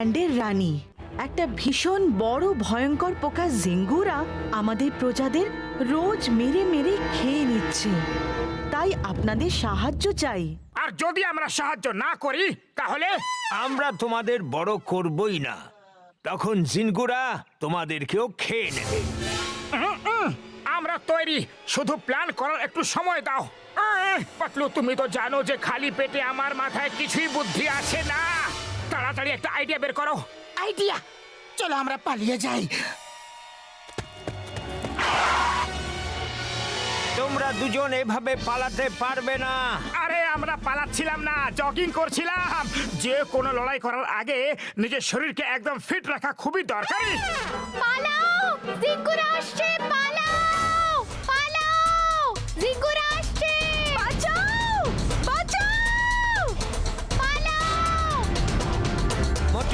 ল্যান্ডের রানী একটা ভীষণ বড় ভয়ঙ্কর পোকা জিঙ্গুরা আমাদের প্রজাদের রোজ মেরে মেরে খেয়ে নিচ্ছে। তাই আপনাদের সাহায্য চাই। আর যদি আমরা সাহায্য না করি তাহলে আমরা তোমাদের বড় করবই না, তখন জিনগুরা তোমাদেরকেও খেয়ে নেবে। আমরা তৈরি, শুধু প্ল্যান করার একটু সময় দাও। পাতলু, তুমি তো জানো যে খালি পেটে আমার মাথায় কিছুই বুদ্ধি আসে না। তাড়াতাড়ি একটা আইডিয়া বের করো। আইডিয়া, চলো আমরা পালিয়ে যাই। তোমরা দুজন এভাবে পালাতে পারবে না। আরে আমরা পালাচ্ছিলাম না, জগিং করছিলাম। যে কোনো লড়াই করার আগে নিজের শরীরকে একদম ফিট রাখা খুবই দরকারি। পালাও! জিঙ্গুরা আসছে! পালাও! পালাও! জিঙ্গুরা